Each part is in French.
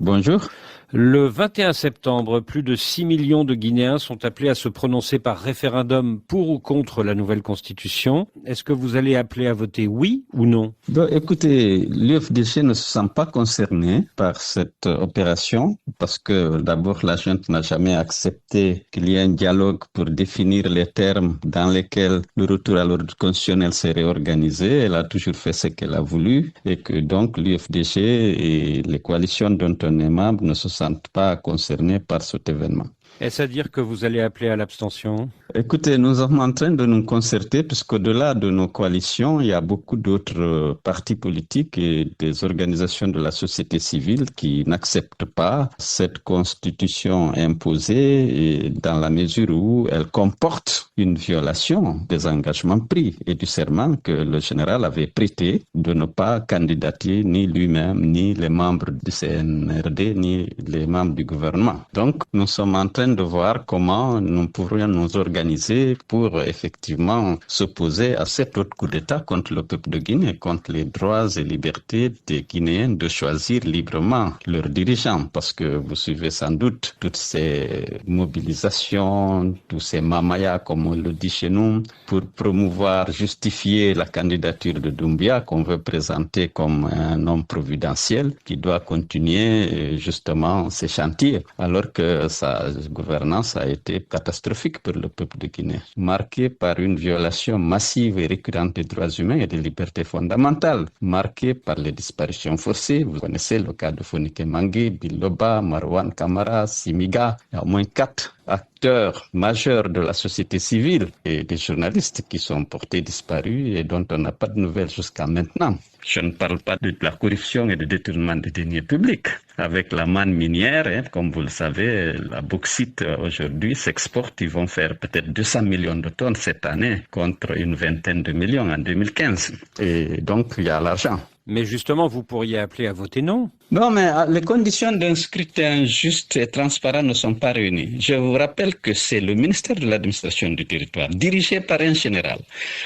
Bonjour. Le 21 septembre, plus de 6 millions de Guinéens sont appelés à se prononcer par référendum pour ou contre la nouvelle constitution. Est-ce que vous allez appeler à voter oui ou non? Écoutez, l'UFDG ne se sent pas concerné par cette opération parce que d'abord la junte n'a jamais accepté qu'il y ait un dialogue pour définir les termes dans lesquels le retour à l'ordre constitutionnel serait organisé. Elle a toujours fait ce qu'elle a voulu et que donc l'UFDG et les coalitions dont on est membre ne se sentent pas concernés par cet événement. Est-ce à dire que vous allez appeler à l'abstention? Écoutez, nous sommes en train de nous concerter puisqu'au-delà de nos coalitions, il y a beaucoup d'autres partis politiques et des organisations de la société civile qui n'acceptent pas cette constitution imposée et dans la mesure où elle comporte une violation des engagements pris et du serment que le général avait prêté de ne pas candidater ni lui-même, ni les membres du CNRD, ni les membres du gouvernement. Donc, nous sommes en train de voir comment nous pourrions nous organiser pour effectivement s'opposer à cet autre coup d'État contre le peuple de Guinée, contre les droits et libertés des Guinéens de choisir librement leurs dirigeants. Parce que vous suivez sans doute toutes ces mobilisations, tous ces mamayas, comme on le dit chez nous, pour promouvoir, justifier la candidature de Doumbia qu'on veut présenter comme un homme providentiel qui doit continuer justement ses chantiers, alors que sa gouvernance a été catastrophique pour le peuple de Guinée, marquée par une violation massive et récurrente des droits humains et des libertés fondamentales, marquée par les disparitions forcées. Vous connaissez le cas de Fonike Mangue, Biloba, Marwan Kamara, Simiga. Il y a au moins 4 acteurs majeurs de la société civile et des journalistes qui sont portés disparus et dont on n'a pas de nouvelles jusqu'à maintenant. Je ne parle pas de la corruption et du détournement des deniers publics. Avec la manne minière, comme vous le savez, la bauxite aujourd'hui s'exporte. Ils vont faire peut-être 200 millions de tonnes cette année contre une vingtaine de millions en 2015. Et donc, il y a l'argent. Mais justement, vous pourriez appeler à voter non. Non, mais les conditions d'un scrutin juste et transparent ne sont pas réunies. Je vous rappelle que c'est le ministère de l'administration du territoire, dirigé par un général,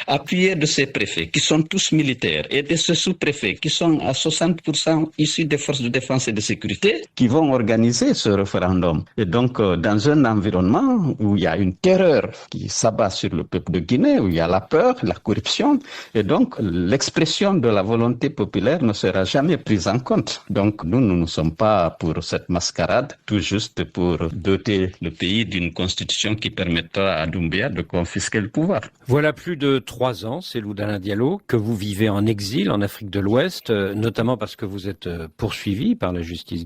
appuyé de ses préfets, qui sont tous militaires, et de ses sous-préfets, qui sont à 60% issus des forces de défense et de sécurité, qui vont organiser ce référendum. Et donc, dans un environnement où il y a une terreur qui s'abat sur le peuple de Guinée, où il y a la peur, la corruption, et donc l'expression de la volonté populaire ne sera jamais prise en compte. Donc, nous ne sommes pas pour cette mascarade, tout juste pour doter le pays d'une constitution qui permettra à Doumbia de confisquer le pouvoir. Voilà plus de 3 ans, Cellou Dalein Diallo, que vous vivez en exil en Afrique de l'Ouest, notamment parce que vous êtes poursuivi par la justice guinéenne.